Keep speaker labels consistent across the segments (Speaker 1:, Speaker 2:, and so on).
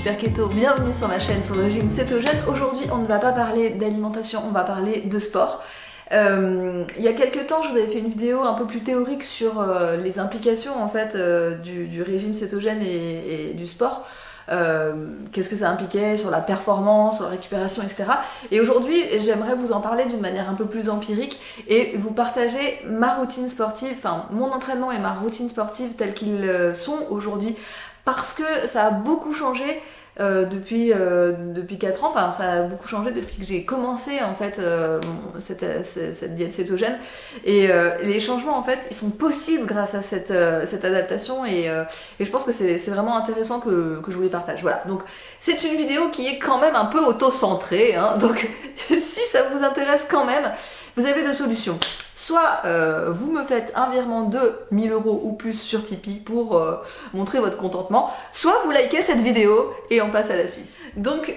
Speaker 1: super keto, bienvenue sur ma chaîne sur le régime cétogène. Aujourd'hui on ne va pas parler d'alimentation, on va parler de sport. Il y a quelques temps je vous avais fait une vidéo un peu plus théorique sur les implications en fait du régime cétogène et du sport. Qu'est-ce que ça impliquait sur la performance, sur la récupération, etc. Et aujourd'hui j'aimerais vous en parler d'une manière un peu plus empirique et vous partager ma routine sportive, enfin mon entraînement et ma routine sportive tels qu'ils sont aujourd'hui, parce que ça a beaucoup changé depuis 4 ans, enfin ça a beaucoup changé depuis que j'ai commencé en fait cette diète cétogène et les changements en fait ils sont possibles grâce à cette adaptation et je pense que c'est vraiment intéressant que je vous les partage. Voilà, donc c'est une vidéo qui est quand même un peu auto-centrée, hein, donc si ça vous intéresse quand même, vous avez deux solutions. Soit vous me faites un virement de 1000 € ou plus sur Tipeee pour montrer votre contentement, soit vous likez cette vidéo et on passe à la suite. Donc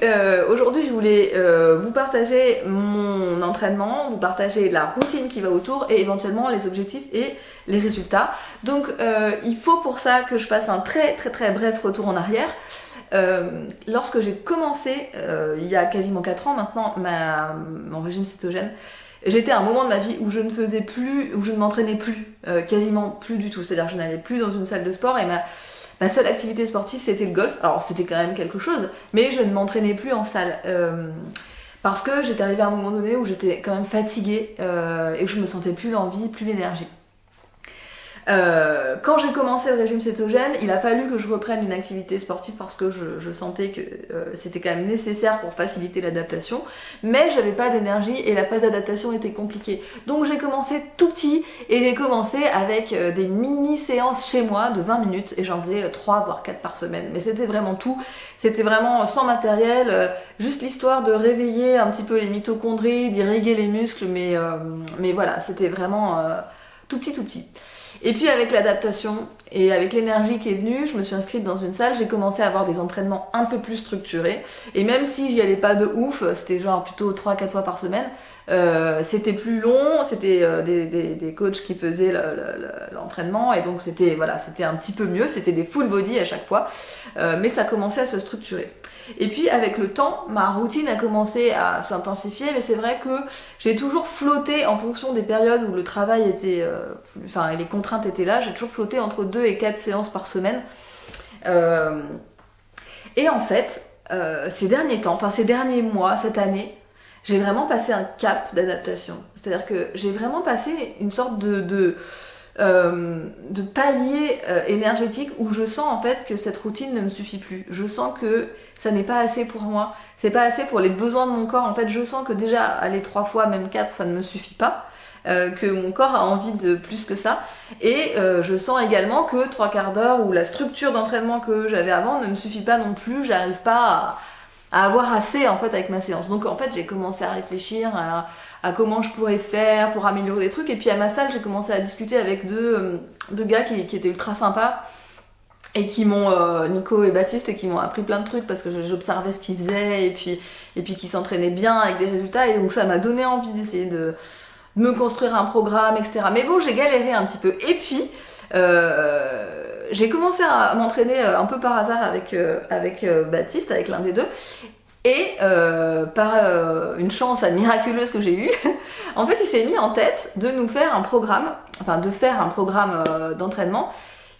Speaker 1: aujourd'hui je voulais vous partager mon entraînement, vous partager la routine qui va autour et éventuellement les objectifs et les résultats. Donc il faut pour ça que je fasse un très bref retour en arrière. Lorsque j'ai commencé, il y a quasiment 4 ans maintenant, mon régime cétogène, j'étais à un moment de ma vie où je ne faisais plus, où je ne m'entraînais plus, quasiment plus du tout. C'est-à-dire que je n'allais plus dans une salle de sport et ma seule activité sportive c'était le golf. Alors c'était quand même quelque chose, mais je ne m'entraînais plus en salle. Parce que j'étais arrivée à un moment donné où j'étais quand même fatiguée et que je me sentais plus l'envie, plus l'énergie. Quand j'ai commencé le régime cétogène, il a fallu que je reprenne une activité sportive parce que je sentais que c'était quand même nécessaire pour faciliter l'adaptation, mais j'avais pas d'énergie et la phase d'adaptation était compliquée. Donc j'ai commencé tout petit et j'ai commencé avec des mini séances chez moi de 20 minutes et j'en faisais 3 voire 4 par semaine, mais c'était vraiment tout, c'était vraiment sans matériel, juste l'histoire de réveiller un petit peu les mitochondries, d'irriguer les muscles, mais voilà, c'était vraiment tout petit. Et puis avec l'adaptation et avec l'énergie qui est venue, je me suis inscrite dans une salle, j'ai commencé à avoir des entraînements un peu plus structurés. Et même si j'y allais pas de ouf, c'était genre plutôt 3-4 fois par semaine, c'était plus long, c'était des coachs qui faisaient l'entraînement et donc c'était un petit peu mieux, c'était des full body à chaque fois, mais ça commençait à se structurer. Et puis avec le temps, ma routine a commencé à s'intensifier, mais c'est vrai que j'ai toujours flotté en fonction des périodes où le travail était, et les contraintes étaient là, j'ai toujours flotté entre 2 et 4 séances par semaine. Et en fait, ces derniers mois, cette année, j'ai vraiment passé un cap d'adaptation. C'est-à-dire que j'ai vraiment passé une sorte de palier énergétique où je sens en fait que cette routine ne me suffit plus. Je sens que ça n'est pas assez pour moi, c'est pas assez pour les besoins de mon corps. En fait, je sens que déjà aller 3 fois, même 4, ça ne me suffit pas. Que mon corps a envie de plus que ça et je sens également que 3/4 d'heure ou la structure d'entraînement que j'avais avant ne me suffit pas non plus, j'arrive pas à avoir assez en fait avec ma séance. Donc en fait j'ai commencé à réfléchir à comment je pourrais faire pour améliorer les trucs et puis à ma salle j'ai commencé à discuter avec deux gars qui étaient ultra sympas et qui m'ont, Nico et Baptiste, et qui m'ont appris plein de trucs parce que j'observais ce qu'ils faisaient et puis qu'ils s'entraînaient bien avec des résultats et donc ça m'a donné envie d'essayer de me construire un programme, etc. Mais bon, j'ai galéré un petit peu. Et puis, j'ai commencé à m'entraîner un peu par hasard avec Baptiste, avec l'un des deux. Et par une chance miraculeuse que j'ai eue, en fait, il s'est mis en tête de nous faire un programme, d'entraînement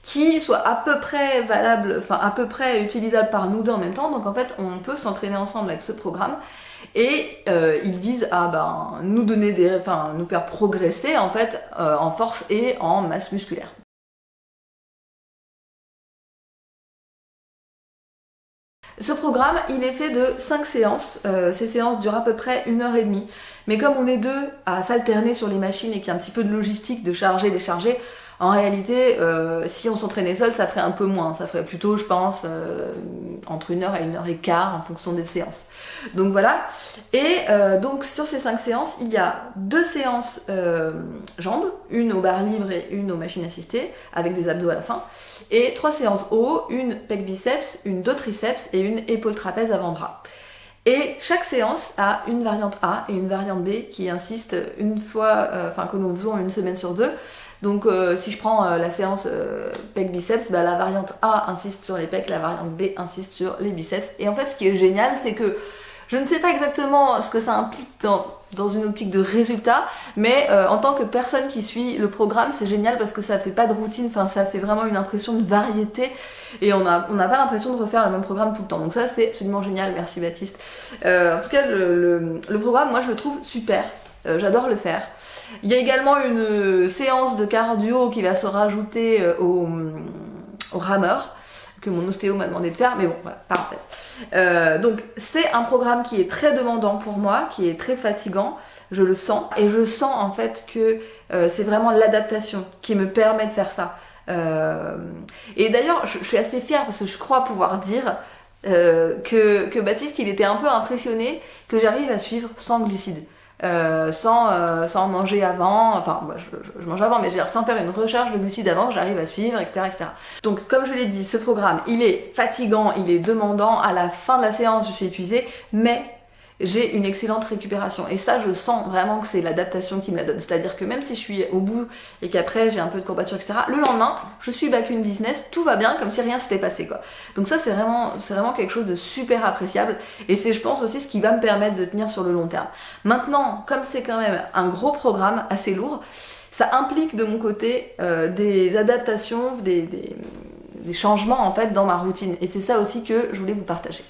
Speaker 1: qui soit à peu près valable, à peu près utilisable par nous deux en même temps. Donc en fait, on peut s'entraîner ensemble avec ce programme. Et il vise à nous donner nous faire progresser en fait en force et en masse musculaire. Ce programme, il est fait de 5 séances. Ces séances durent à peu près 1h30. Mais comme on est deux à s'alterner sur les machines et qu'il y a un petit peu de logistique, de charger, décharger, en réalité, si on s'entraînait seul, ça ferait un peu moins. Ça ferait plutôt, je pense, entre 1h et 1h15 en fonction des séances. Donc voilà. Et donc sur ces 5 séances, il y a 2 séances jambes, une au bar libre et une aux machines assistées, avec des abdos à la fin. Et 3 séances haut, une pec biceps, une dos triceps et une épaule trapèze avant-bras. Et chaque séance a une variante A et une variante B qui insistent une fois, que nous faisons une semaine sur 2, Donc si je prends la séance pec biceps, bah, la variante A insiste sur les pecs, la variante B insiste sur les biceps. Et en fait ce qui est génial, c'est que je ne sais pas exactement ce que ça implique dans une optique de résultat, mais en tant que personne qui suit le programme, c'est génial parce que ça fait pas de routine, enfin ça fait vraiment une impression de variété et on n'a pas l'impression de refaire le même programme tout le temps. Donc ça c'est absolument génial, merci Baptiste. En tout cas le programme, moi je le trouve super, j'adore le faire. Il y a également une séance de cardio qui va se rajouter au rameur, que mon ostéo m'a demandé de faire, mais bon, voilà, parenthèse. Donc c'est un programme qui est très demandant pour moi, qui est très fatigant, je le sens, et je sens en fait que c'est vraiment l'adaptation qui me permet de faire ça. Et d'ailleurs, je suis assez fière parce que je crois pouvoir dire que Baptiste, il était un peu impressionné que j'arrive à suivre sans glucides. Sans manger avant, enfin bah, je mange avant, mais je veux dire sans faire une recharge de glucides avant, j'arrive à suivre, etc., etc. Donc comme je l'ai dit, ce programme, il est fatigant, il est demandant, à la fin de la séance je suis épuisée, mais j'ai une excellente récupération. Et ça, je sens vraiment que c'est l'adaptation qui me la donne. C'est-à-dire que même si je suis au bout et qu'après j'ai un peu de courbature, etc., le lendemain, je suis back in business, tout va bien, comme si rien s'était passé, quoi. Donc ça, c'est vraiment quelque chose de super appréciable. Et c'est, je pense, aussi ce qui va me permettre de tenir sur le long terme. Maintenant, comme c'est quand même un gros programme, assez lourd, ça implique de mon côté des adaptations, des changements, en fait, dans ma routine. Et c'est ça aussi que je voulais vous partager.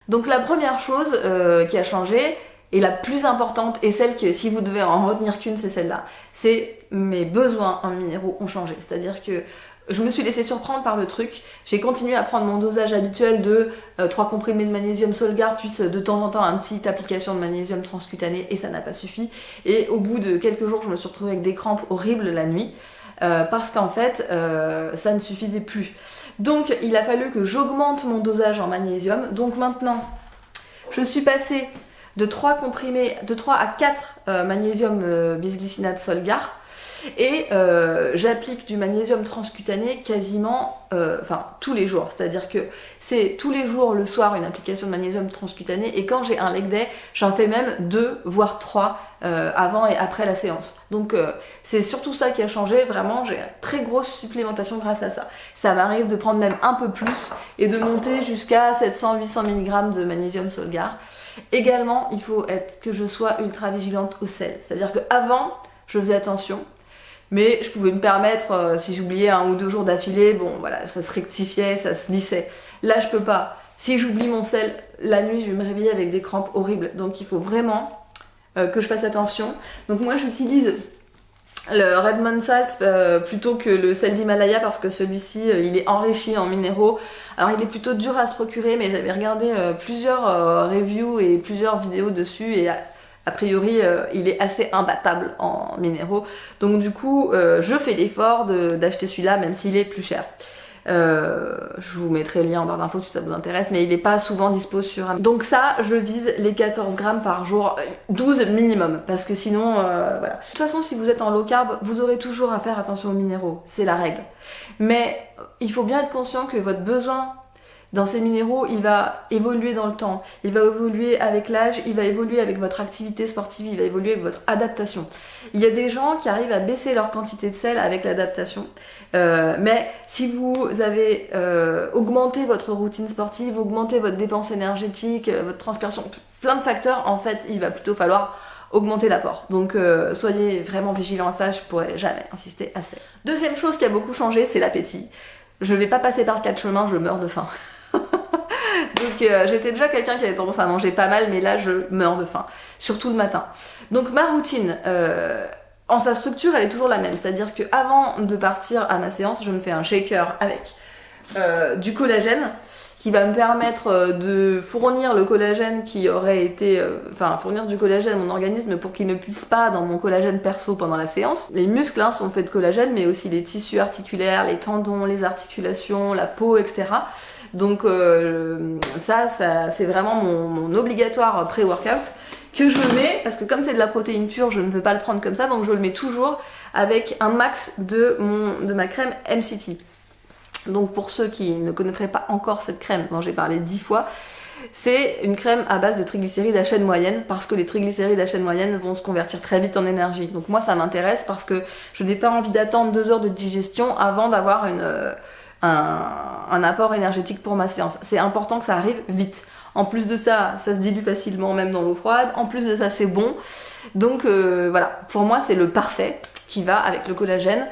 Speaker 1: Donc la première chose qui a changé, et la plus importante, et celle que si vous devez en retenir qu'une, c'est celle-là, c'est mes besoins en minéraux ont changé. C'est-à-dire que je me suis laissée surprendre par le truc, j'ai continué à prendre mon dosage habituel de 3 comprimés de magnésium Solgar, puis de temps en temps une petite application de magnésium transcutané, et ça n'a pas suffi. Et au bout de quelques jours, je me suis retrouvée avec des crampes horribles la nuit, parce qu'en fait, ça ne suffisait plus. Donc il a fallu que j'augmente mon dosage en magnésium. Donc maintenant, je suis passée de 3 à 4 magnésium bisglycinate Solgar. Et j'applique du magnésium transcutané quasiment tous les jours, c'est-à-dire que c'est tous les jours le soir une application de magnésium transcutané, et quand j'ai un leg day, j'en fais même 2 voire 3 avant et après la séance. Donc c'est surtout ça qui a changé, vraiment j'ai une très grosse supplémentation grâce à ça. Ça m'arrive de prendre même un peu plus et de monter jusqu'à 700-800 mg de magnésium Solgar. Également, il faut que je sois ultra vigilante au sel, c'est-à-dire qu'avant je faisais attention, mais je pouvais me permettre, si j'oubliais 1 ou 2 jours d'affilée, bon voilà, ça se rectifiait, ça se lissait. Là je peux pas. Si j'oublie mon sel, la nuit je vais me réveiller avec des crampes horribles. Donc il faut vraiment que je fasse attention. Donc moi j'utilise le Redmond Salt plutôt que le sel d'Himalaya parce que celui-ci il est enrichi en minéraux. Alors il est plutôt dur à se procurer, mais j'avais regardé plusieurs reviews et plusieurs vidéos dessus, et a priori, il est assez imbattable en minéraux. Donc du coup, je fais l'effort d'acheter celui-là, même s'il est plus cher. Je vous mettrai le lien en barre d'infos si ça vous intéresse, mais il n'est pas souvent dispo sur Amazon. Donc ça, je vise les 14 grammes par jour, 12 minimum, parce que sinon, voilà. De toute façon, si vous êtes en low carb, vous aurez toujours à faire attention aux minéraux, c'est la règle. Mais il faut bien être conscient que votre besoin dans ces minéraux, il va évoluer dans le temps, il va évoluer avec l'âge, il va évoluer avec votre activité sportive, il va évoluer avec votre adaptation. Il y a des gens qui arrivent à baisser leur quantité de sel avec l'adaptation, mais si vous avez augmenté votre routine sportive, augmenté votre dépense énergétique, votre transpiration, plein de facteurs, en fait, il va plutôt falloir augmenter l'apport. Donc soyez vraiment vigilants à ça, je pourrais jamais insister assez. Deuxième chose qui a beaucoup changé, c'est l'appétit. Je vais pas passer par 4 chemins, je meurs de faim. Donc j'étais déjà quelqu'un qui avait tendance à manger pas mal, mais là je meurs de faim, surtout le matin. Donc ma routine, en sa structure, elle est toujours la même, c'est-à-dire qu'avant de partir à ma séance, je me fais un shaker avec du collagène, qui va me permettre de fournir le collagène qui aurait été... fournir du collagène à mon organisme pour qu'il ne puisse pas dans mon collagène perso pendant la séance. Les muscles sont faits de collagène, mais aussi les tissus articulaires, les tendons, les articulations, la peau, etc. Donc ça c'est vraiment mon obligatoire pré-workout que je mets, parce que comme c'est de la protéine pure, je ne veux pas le prendre comme ça, donc je le mets toujours avec un max de ma crème MCT. Donc pour ceux qui ne connaîtraient pas encore cette crème dont j'ai parlé 10 fois, c'est une crème à base de triglycérides à chaîne moyenne, parce que les triglycérides à chaîne moyenne vont se convertir très vite en énergie. Donc moi ça m'intéresse parce que je n'ai pas envie d'attendre 2 heures de digestion avant d'avoir un apport énergétique pour ma séance. C'est important que ça arrive vite. En plus de ça, ça se dilue facilement même dans l'eau froide. En plus de ça, c'est bon. Donc voilà, pour moi c'est le parfait qui va avec le collagène.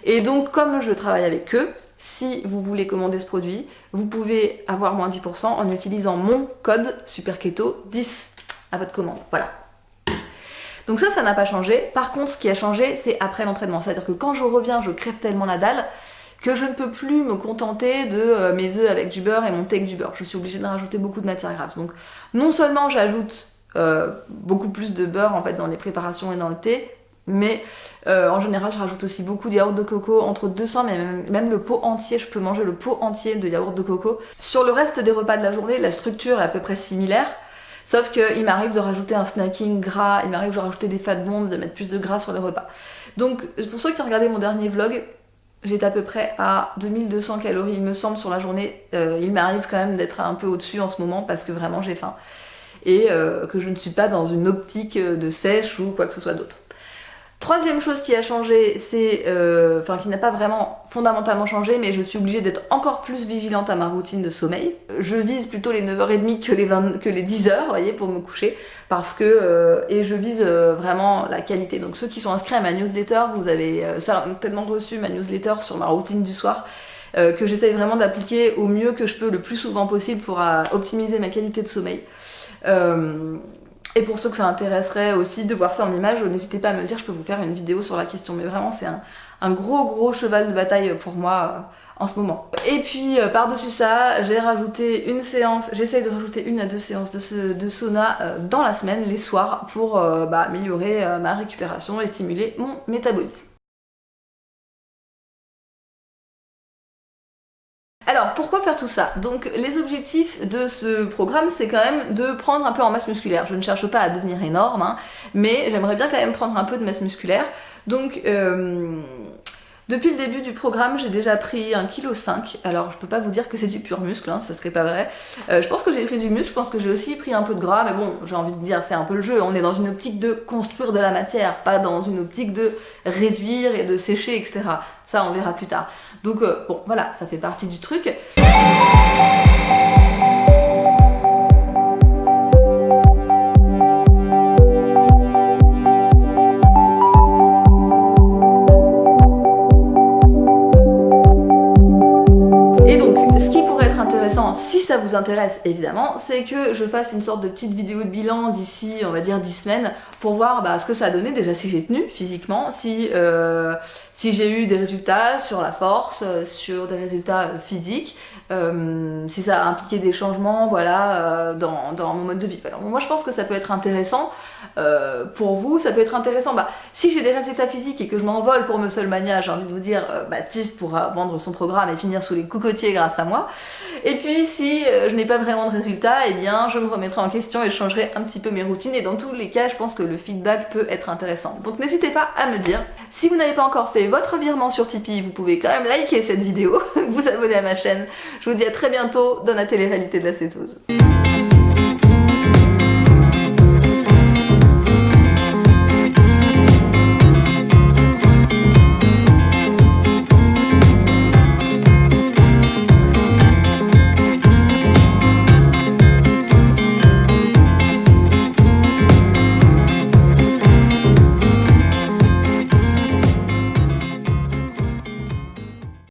Speaker 1: Et donc comme je travaille avec eux, si vous voulez commander ce produit, vous pouvez avoir moins 10% en utilisant mon code SUPERKETO10 à votre commande. Voilà. Donc ça n'a pas changé. Par contre, ce qui a changé, c'est après l'entraînement. C'est-à-dire que quand je reviens, je crève tellement la dalle que je ne peux plus me contenter de mes œufs avec du beurre et mon thé avec du beurre. Je suis obligée de rajouter beaucoup de matière grasse. Donc non seulement j'ajoute beaucoup plus de beurre en fait dans les préparations et dans le thé, mais en général je rajoute aussi beaucoup de yaourt de coco, entre 200 mais même le pot entier, je peux manger le pot entier de yaourt de coco. Sur le reste des repas de la journée, la structure est à peu près similaire, sauf qu'il m'arrive de rajouter un snacking gras, il m'arrive de rajouter des fat bombs, de mettre plus de gras sur les repas. Donc pour ceux qui ont regardé mon dernier vlog, j'étais à peu près à 2200 calories il me semble sur la journée. Il m'arrive quand même d'être un peu au-dessus en ce moment parce que vraiment j'ai faim et que je ne suis pas dans une optique de sèche ou quoi que ce soit d'autre. Troisième chose qui a changé, c'est, enfin qui n'a pas vraiment fondamentalement changé, mais je suis obligée d'être encore plus vigilante à ma routine de sommeil. Je vise plutôt les 9h30 que les 10h, vous voyez, pour me coucher, parce que, et je vise vraiment la qualité. Donc ceux qui sont inscrits à ma newsletter, vous avez certainement reçu ma newsletter sur ma routine du soir, que j'essaye vraiment d'appliquer au mieux que je peux, le plus souvent possible pour optimiser ma qualité de sommeil. Et pour ceux que ça intéresserait aussi de voir ça en image, n'hésitez pas à me le dire, je peux vous faire une vidéo sur la question. Mais vraiment, c'est un gros cheval de bataille pour moi en ce moment. Et puis, par-dessus ça, j'ai rajouté une séance, j'essaye de rajouter 1 à 2 séances de sauna dans la semaine, les soirs, pour améliorer ma récupération et stimuler mon métabolisme. Alors, pourquoi faire tout ça? Donc, les objectifs de ce programme, c'est quand même de prendre un peu en masse musculaire. Je ne cherche pas à devenir énorme, hein, mais j'aimerais bien quand même prendre un peu de masse musculaire. Donc, depuis le début du programme, j'ai déjà pris 1,5 kg. Alors, je peux pas vous dire que c'est du pur muscle, hein, ça serait pas vrai. Je pense que j'ai pris du muscle, je pense que j'ai aussi pris un peu de gras, mais bon, j'ai envie de dire, c'est un peu le jeu. On est dans une optique de construire de la matière, pas dans une optique de réduire et de sécher, etc. Ça, on verra plus tard. Donc, bon, voilà, ça fait partie du truc. Si ça vous intéresse évidemment, c'est que je fasse une sorte de petite vidéo de bilan d'ici, on va dire 10 semaines, pour voir ce que ça a donné, déjà si j'ai tenu physiquement, si j'ai eu des résultats sur la force, sur des résultats physiques, si ça a impliqué des changements dans mon mode de vie. Alors, moi je pense que ça peut être intéressant pour vous, ça peut être intéressant, si j'ai des résultats physiques et que je m'envole pour Musclemania, j'ai envie de vous dire, Baptiste pourra vendre son programme et finir sous les cocotiers grâce à moi. Et puis si je n'ai pas vraiment de résultats, eh bien je me remettrai en question et je changerai un petit peu mes routines, et dans tous les cas je pense que le feedback peut être intéressant. Donc n'hésitez pas à me dire. Si vous n'avez pas encore fait votre virement sur Tipeee, vous pouvez quand même liker cette vidéo, vous abonner à ma chaîne. Je vous dis à très bientôt dans la télé-réalité de la cétose.